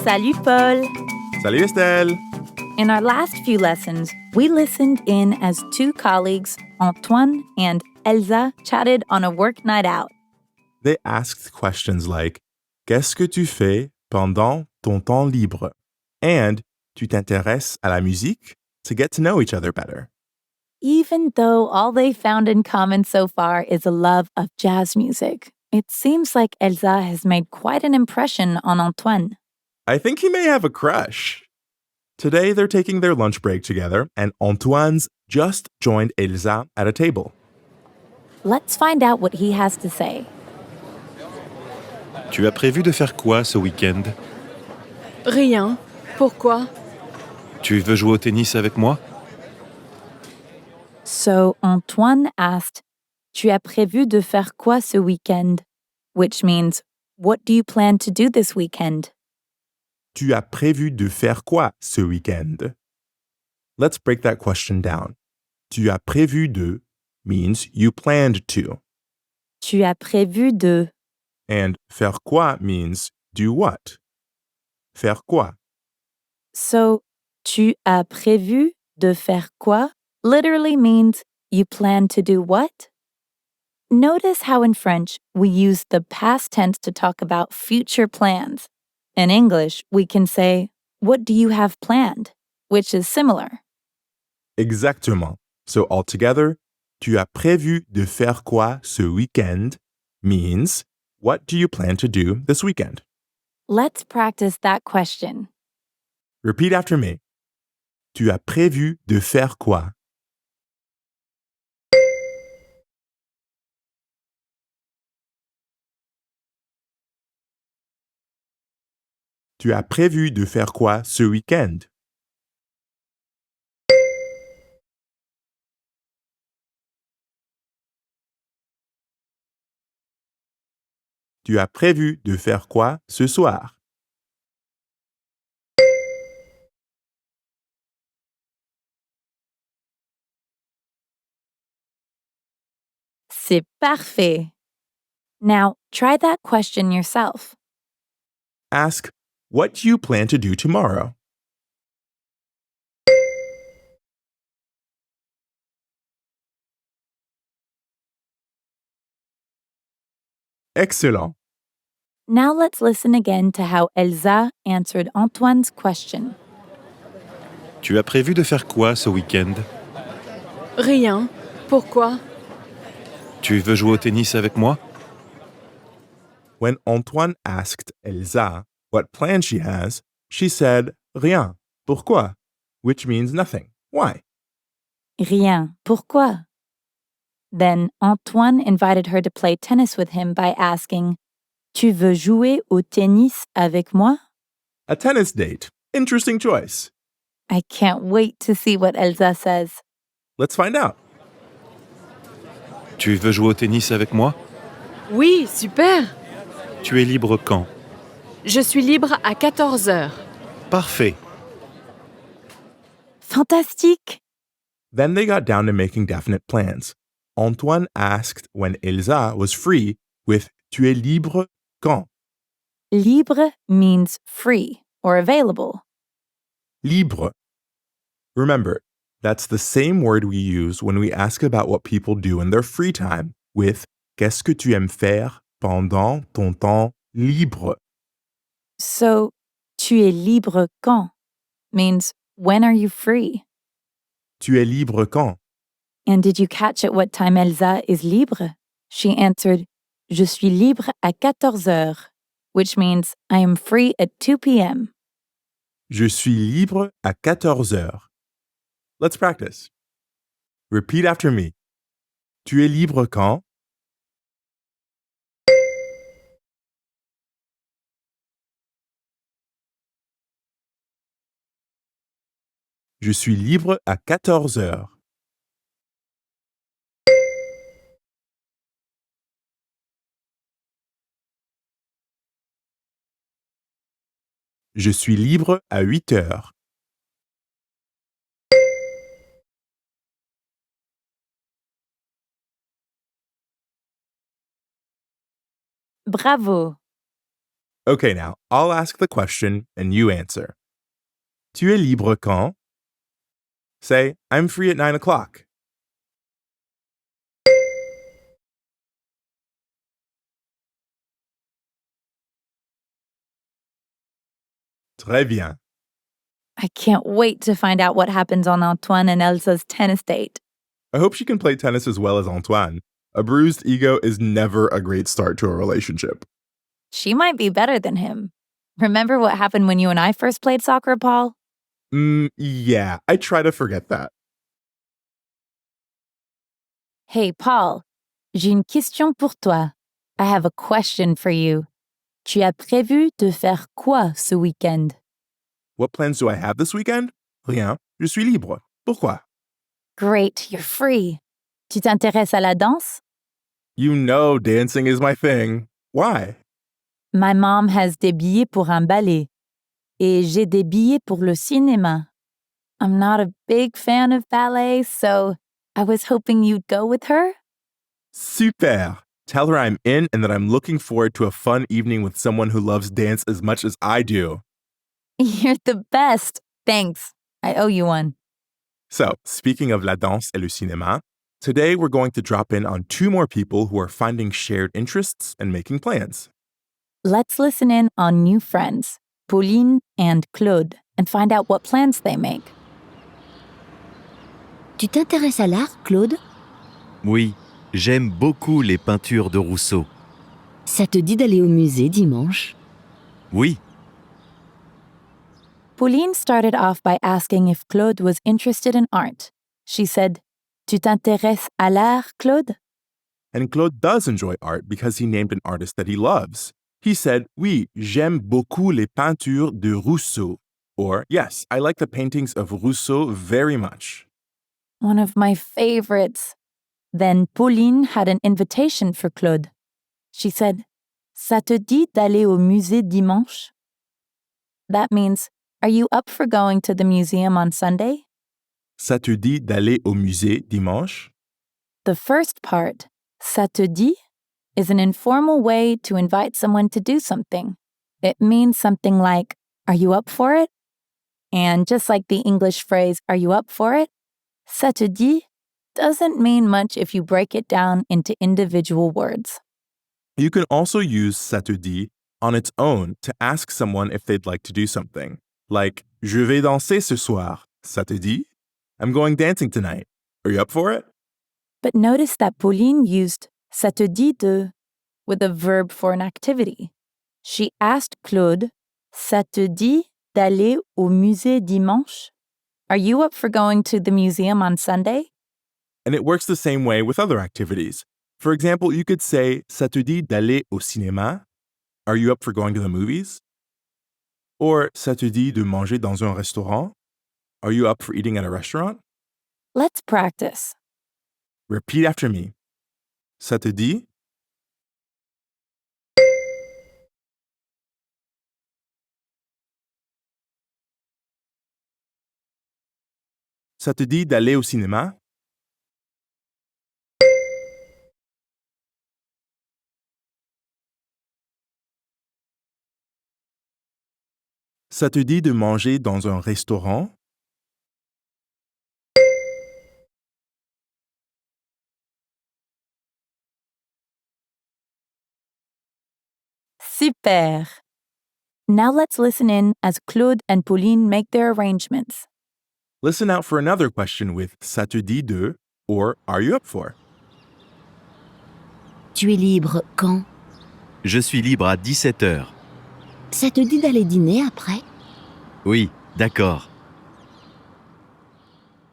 Salut Paul! Salut Estelle! In our last few lessons, we listened in as two colleagues, Antoine and Elsa, chatted on a work night out. They asked questions like Qu'est-ce que tu fais pendant ton temps libre? And tu t'intéresses à la musique to get to know each other better. Even though all they found in common so far is a love of jazz music, it seems like Elsa has made quite an impression on Antoine. I think he may have a crush. Today they're taking their lunch break together and Antoine's just joined Elsa at a table. Let's find out what he has to say. Tu as prévu de faire quoi ce week-end? Rien. Pourquoi? Tu veux jouer au tennis avec moi? So Antoine asked, Tu as prévu de faire quoi ce week-end? Which means, what do you plan to do this weekend? Tu as prévu de faire quoi ce week-end? Let's break that question down. Tu as prévu de means you planned to. Tu as prévu de. And faire quoi means do what? Faire quoi? So, tu as prévu de faire quoi literally means you plan to do what? Notice how in French we use the past tense to talk about future plans. In English, we can say, What do you have planned? Which is similar. Exactement. So altogether, tu as prévu de faire quoi ce week-end means what do you plan to do this weekend? Let's practice that question. Repeat after me. Tu as prévu de faire quoi? Tu as prévu de faire quoi ce week-end? Tu as prévu de faire quoi ce soir? C'est parfait. Now, try that question yourself. Ask, what do you plan to do tomorrow? Excellent. Now let's listen again to how Elsa answered Antoine's question. Tu as prévu de faire quoi ce week-end? Rien. Pourquoi? Tu veux jouer au tennis avec moi? When Antoine asked Elsa what plan she has, she said rien. Pourquoi? Which means nothing. Why? Rien. Pourquoi? Then Antoine invited her to play tennis with him by asking, Tu veux jouer au tennis avec moi? A tennis date. Interesting choice. I can't wait to see what Elsa says. Let's find out. Tu veux jouer au tennis avec moi? Oui, super. Tu es libre quand? Je suis libre à 14 heures. Parfait. Fantastique! Then they got down to making definite plans. Antoine asked when Elsa was free with Tu es libre quand? Libre means free or available. Libre. Remember, that's the same word we use when we ask about what people do in their free time with Qu'est-ce que tu aimes faire pendant ton temps libre? So, tu es libre quand means when are you free? Tu es libre quand? And did you catch at what time Elsa is libre? She answered, Je suis libre à 14 heures, which means I am free at 2 p.m. Je suis libre à 14 heures. Let's practice. Repeat after me. Tu es libre quand? Je suis libre à 14 heures. Je suis libre à 8 heures. Bravo! Okay, now, I'll ask the question and you answer. Tu es libre quand? Say, I'm free at 9 o'clock. Très bien. I can't wait to find out what happens on Antoine and Elsa's tennis date. I hope she can play tennis as well as Antoine. A bruised ego is never a great start to a relationship. She might be better than him. Remember what happened when you and I first played soccer, Paul? Yeah, I try to forget that. Hey, Paul, j'ai une question pour toi. I have a question for you. Tu as prévu de faire quoi ce week-end? What plans do I have this weekend? Rien. Je suis libre. Pourquoi? Great, you're free. Tu t'intéresses à la danse? You know dancing is my thing. Why? My mom has des billets pour un ballet. Et j'ai des billets pour le cinéma. I'm not a big fan of ballet, so I was hoping you'd go with her. Super. Tell her I'm in and that I'm looking forward to a fun evening with someone who loves dance as much as I do. You're the best. Thanks. I owe you one. So, speaking of la danse et le cinéma, today we're going to drop in on two more people who are finding shared interests and making plans. Let's listen in on new friends, Pauline and Claude, and find out what plans they make. Tu t'intéresses à l'art, Claude? Oui, j'aime beaucoup les peintures de Rousseau. Ça te dit d'aller au musée dimanche? Oui, Pauline started off by asking if Claude was interested in art. She said, Tu t'intéresses à l'art, Claude? And Claude does enjoy art because he named an artist that he loves. He said, Oui, j'aime beaucoup les peintures de Rousseau. Or, yes, I like the paintings of Rousseau very much. One of my favorites. Then Pauline had an invitation for Claude. She said, Ça te dit d'aller au musée dimanche? That means, are you up for going to the museum on Sunday? Ça te dit d'aller au musée dimanche? The first part, ça te dit, is an informal way to invite someone to do something. It means something like, are you up for it? And just like the English phrase, are you up for it? Ça te dit doesn't mean much if you break it down into individual words. You can also use ça te dit on its own to ask someone if they'd like to do something. Like, je vais danser ce soir. Ça te dit? I'm going dancing tonight. Are you up for it? But notice that Pauline used ça te dit de with a verb for an activity. She asked Claude, ça te dit d'aller au musée dimanche? Are you up for going to the museum on Sunday? And it works the same way with other activities. For example, you could say, ça te dit d'aller au cinéma? Are you up for going to the movies? Or, ça te dit de manger dans un restaurant? Are you up for eating at a restaurant? Let's practice. Repeat after me. Ça te dit? Ça te dit d'aller au cinéma? Ça te dit de manger dans un restaurant? Super! Now let's listen in as Claude and Pauline make their arrangements. Listen out for another question with ça te dit de or are you up for? Tu es libre quand? je suis libre à 17h. Ça te dit d'aller dîner après? Oui, d'accord.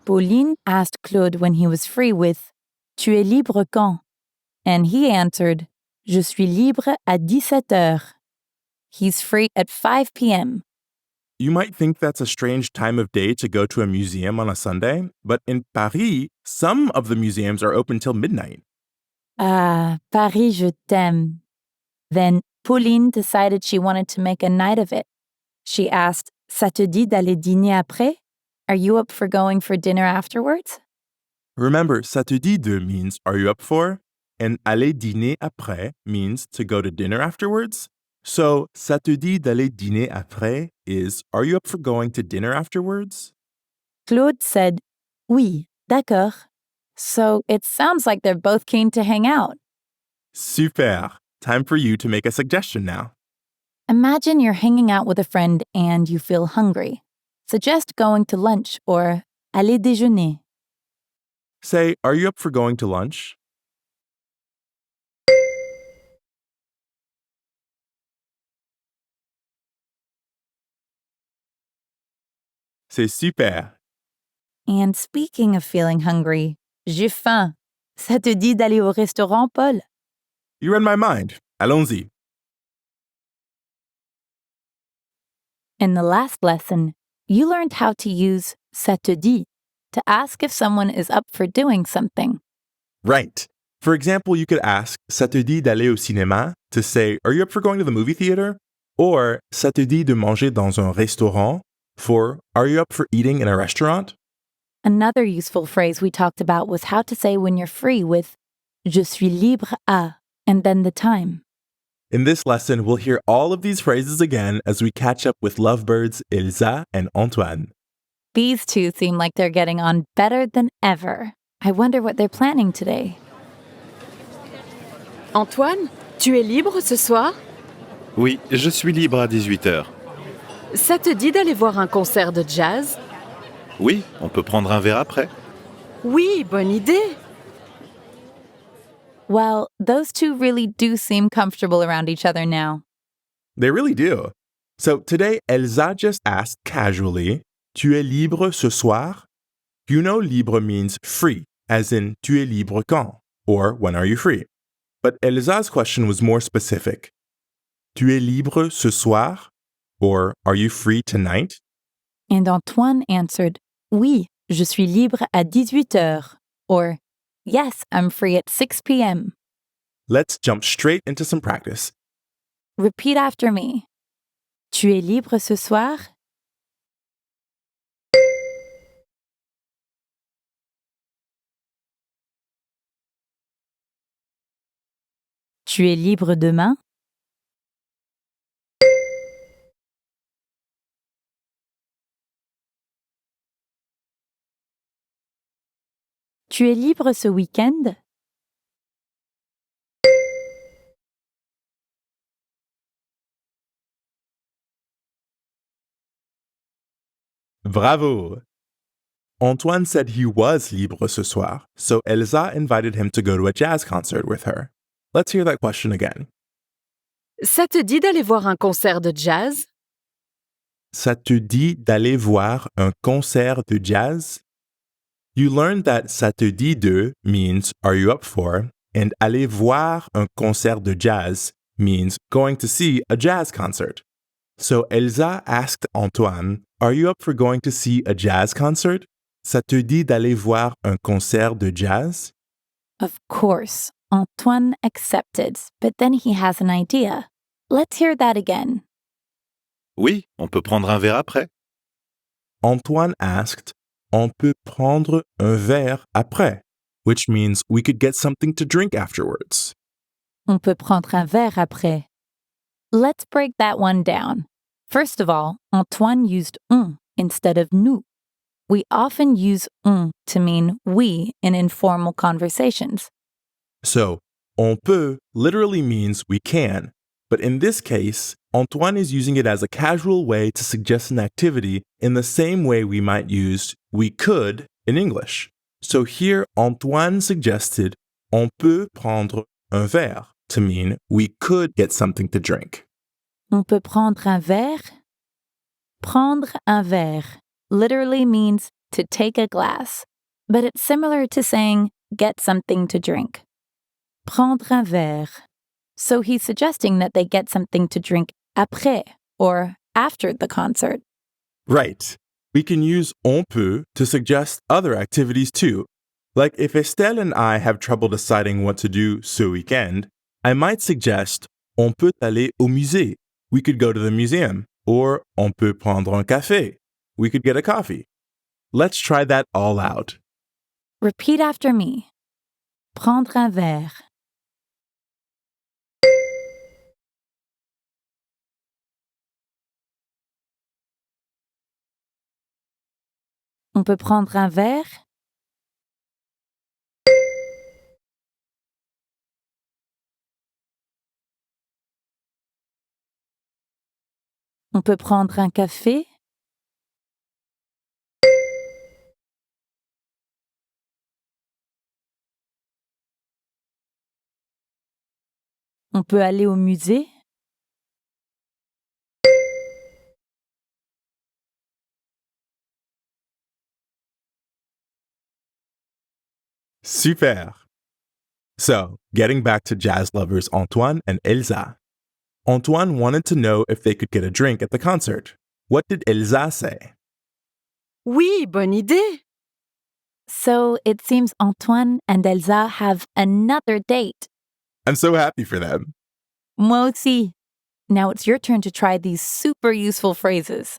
Pauline asked Claude when he was free with Tu es libre quand? And he answered, Je suis libre à 17h. He's free at 5 p.m. You might think that's a strange time of day to go to a museum on a Sunday, but in Paris, some of the museums are open till midnight. Ah, Paris, je t'aime. Then Pauline decided she wanted to make a night of it. She asked, Ça te dit d'aller dîner après? Are you up for going for dinner afterwards? Remember, ça te dit de means are you up for? And aller dîner après means to go to dinner afterwards. So, ça te dit d'aller dîner après is, are you up for going to dinner afterwards? Claude said, Oui, d'accord. So it sounds like they're both keen to hang out. Super. Time for you to make a suggestion now. Imagine you're hanging out with a friend and you feel hungry. Suggest going to lunch or aller déjeuner. Say, are you up for going to lunch? C'est super. And speaking of feeling hungry, j'ai faim. Ça te dit d'aller au restaurant, Paul? You read my mind. Allons-y. In the last lesson, you learned how to use ça te dit to ask if someone is up for doing something. Right. For example, you could ask, ça te dit d'aller au cinéma? To say, are you up for going to the movie theater? Or, ça te dit de manger dans un restaurant? For, are you up for eating in a restaurant? Another useful phrase we talked about was how to say when you're free with je suis libre à, and then the time. In this lesson, we'll hear all of these phrases again as we catch up with lovebirds Elsa and Antoine. These two seem like they're getting on better than ever. I wonder what they're planning today. Antoine, tu es libre ce soir? Oui, je suis libre à 18h. Ça te dit d'aller voir un concert de jazz? Oui, on peut prendre un verre après. Oui, bonne idée. Well, those two really do seem comfortable around each other now. They really do. So today, Elsa just asked casually, tu es libre ce soir? You know libre means free, as in tu es libre quand, or when are you free? But Elsa's question was more specific. Tu es libre ce soir? Or are you free tonight? And Antoine answered, Oui, je suis libre à 18h. Or, Yes, I'm free at 6 p.m. Let's jump straight into some practice. Repeat after me. Tu es libre ce soir? Tu es libre demain? Tu es libre ce week-end? Bravo! Antoine said he was libre ce soir, so Elsa invited him to go to a jazz concert with her. Let's hear that question again. Ça te dit d'aller voir un concert de jazz? Ça te dit d'aller voir un concert de jazz? You learned that ça te dit de means are you up for, and aller voir un concert de jazz means going to see a jazz concert. So Elsa asked Antoine, are you up for going to see a jazz concert? Ça te dit d'aller voir un concert de jazz? Of course, Antoine accepted, but then he has an idea. Let's hear that again. Oui, on peut prendre un verre après. Antoine asked, on peut prendre un verre après, which means we could get something to drink afterwards. On peut prendre un verre après. Let's break that one down. First of all, Antoine used on instead of nous. We often use on to mean we in informal conversations. So, on peut literally means we can, but in this case, Antoine is using it as a casual way to suggest an activity in the same way we might use we could in English. So here, Antoine suggested on peut prendre un verre to mean we could get something to drink. On peut prendre un verre? Prendre un verre literally means to take a glass, but it's similar to saying get something to drink. Prendre un verre. So he's suggesting that they get something to drink après, or after the concert. Right. We can use on peut to suggest other activities too. Like if Estelle and I have trouble deciding what to do ce weekend, I might suggest on peut aller au musée. We could go to the museum. Or on peut prendre un café. We could get a coffee. Let's try that all out. Repeat after me. Prendre un verre. On peut prendre un verre? On peut prendre un café? On peut aller au musée? Super! So, getting back to jazz lovers Antoine and Elsa. Antoine wanted to know if they could get a drink at the concert. What did Elsa say? Oui, bonne idée. So it seems Antoine and Elsa have another date. I'm so happy for them. Moi aussi. Now it's your turn to try these super useful phrases.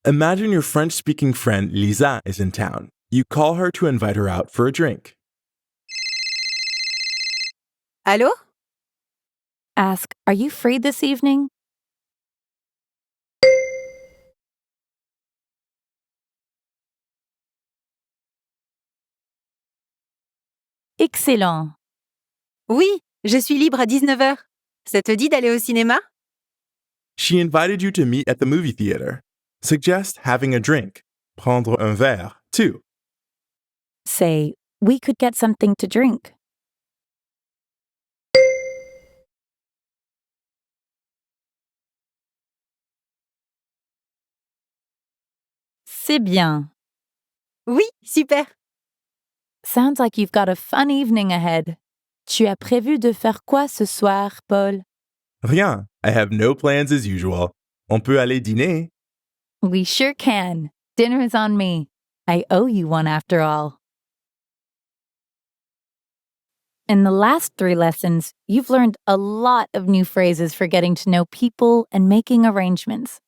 Imagine your French speaking friend Lisa is in town. You call her to invite her out for a drink. Allô? Ask, are you free this evening? Excellent. Oui, je suis libre à 19h. Ça te dit d'aller au cinéma? She invited you to meet at the movie theater. Suggest having a drink. Prendre un verre, too. Say, we could get something to drink. C'est bien. Oui, super. Sounds like you've got a fun evening ahead. Tu as prévu de faire quoi ce soir, Paul? Rien. I have no plans as usual. On peut aller dîner. We sure can. Dinner is on me. I owe you one after all. In the last 3 lessons, you've learned a lot of new phrases for getting to know people and making arrangements.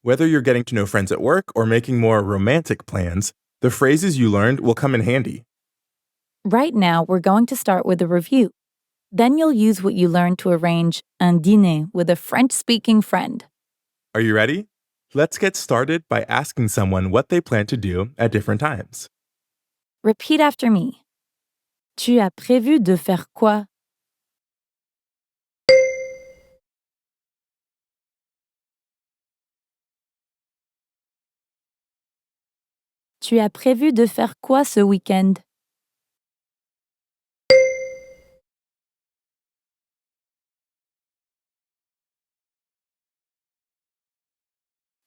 Whether you're getting to know friends at work or making more romantic plans, the phrases you learned will come in handy. Right now, we're going to start with a review. Then you'll use what you learned to arrange un dîner with a French-speaking friend. Are you ready? Let's get started by asking someone what they plan to do at different times. Repeat after me. Tu as prévu de faire quoi? Tu as prévu de faire quoi ce week-end?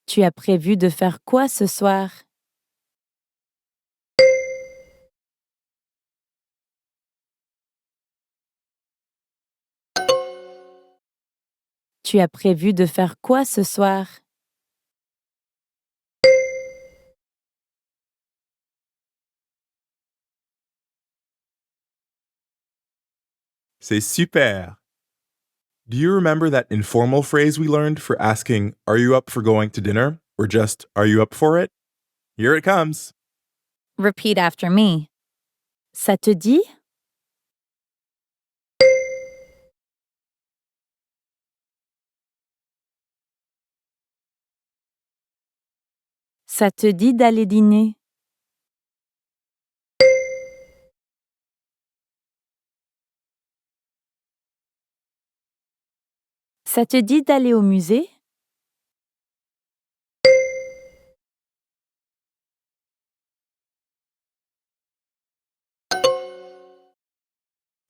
Tu as prévu de faire quoi ce soir? Tu as prévu de faire quoi ce soir? C'est super! Do you remember that informal phrase we learned for asking, are you up for going to dinner? Or just, are you up for it? Here it comes. Repeat after me. Ça te dit? Ça te dit d'aller dîner? Ça te dit d'aller au musée?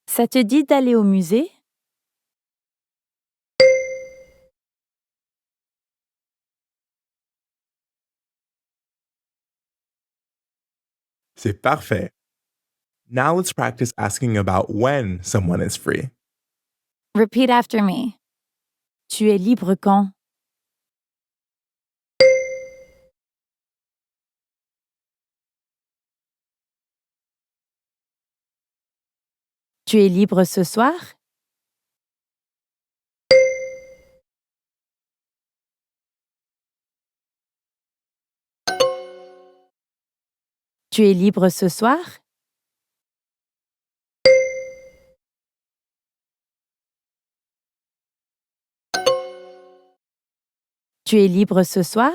Ça te dit d'aller au musée? C'est parfait. Now let's practice asking about when someone is free. Repeat after me. Tu es libre quand? Tu es libre ce soir? Tu es libre ce soir? Tu es libre ce soir?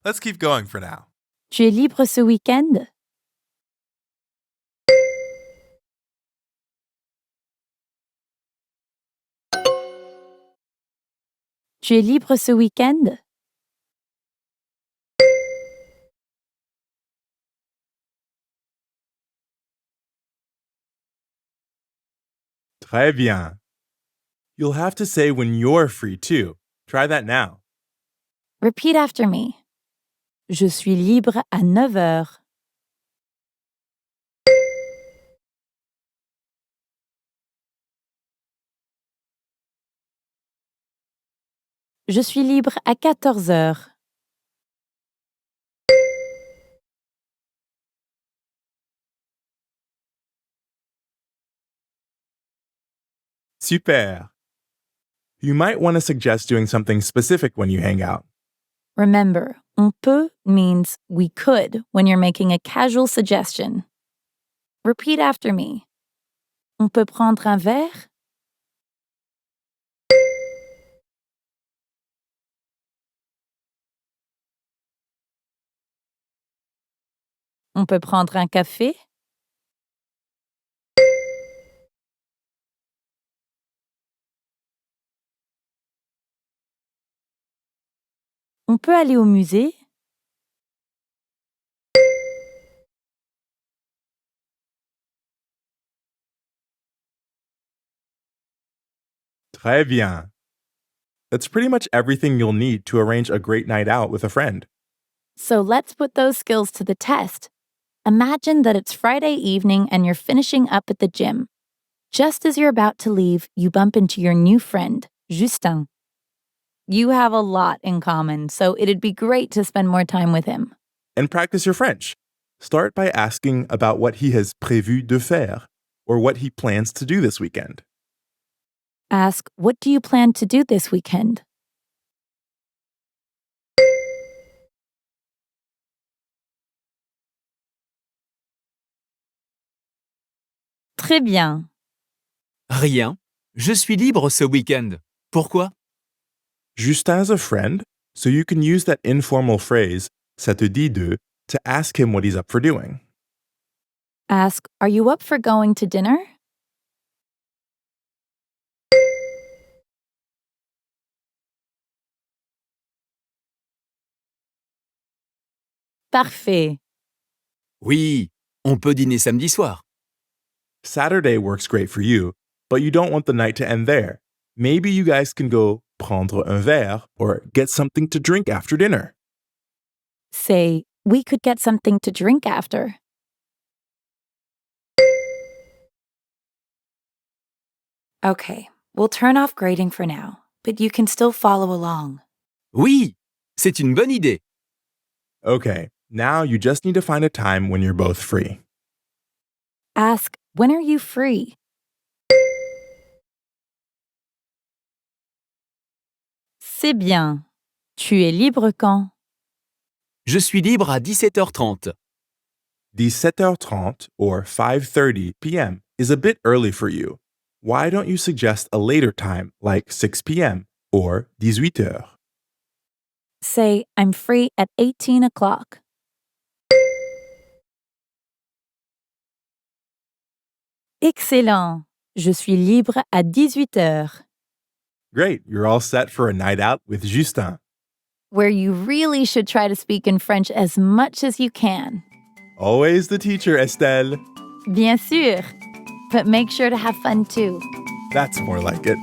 let's keep going for now. Tu es libre ce week-end? Tu es libre ce week-end? Très bien. You'll have to say when you're free too. Try that now. Repeat after me. Je suis libre à 9 heures. Je suis libre à 14 heures. Super. You might want to suggest doing something specific when you hang out. Remember, on peut means we could when you're making a casual suggestion. Repeat after me. On peut prendre un verre? On peut prendre un café? On peut aller au musée? Très bien. That's pretty much everything you'll need to arrange a great night out with a friend. So let's put those skills to the test. Imagine that it's Friday evening and you're finishing up at the gym. Just as you're about to leave, you bump into your new friend, Justin. You have a lot in common, so it'd be great to spend more time with him. And practice your French. Start by asking about what he has prévu de faire, or what he plans to do this weekend. Ask, what do you plan to do this weekend? Très bien. Rien. Je suis libre ce week-end. Pourquoi? Justin's a friend, so you can use that informal phrase, ça te dit de, to ask him what he's up for doing. Ask, are you up for going to dinner? Parfait. Oui, on peut dîner samedi soir. Saturday works great for you, but you don't want the night to end there. Maybe you guys can go prendre un verre or get something to drink after dinner. Say, we could get something to drink after. Okay, we'll turn off grading for now, but you can still follow along. Oui, c'est une bonne idée. Okay, now you just need to find a time when you're both free. Ask, when are you free? C'est bien. Tu es libre quand? Je suis libre à 17h30. 17h30 or 5:30 p.m. is a bit early for you. Why don't you suggest a later time like 6 p.m. or 18h? Say, I'm free at 18 o'clock. Excellent. Je suis libre à 18 heures. Great, you're all set for a night out with Justin. Where you really should try to speak in French as much as you can. Always the teacher, Estelle. Bien sûr. But make sure to have fun too. That's more like it.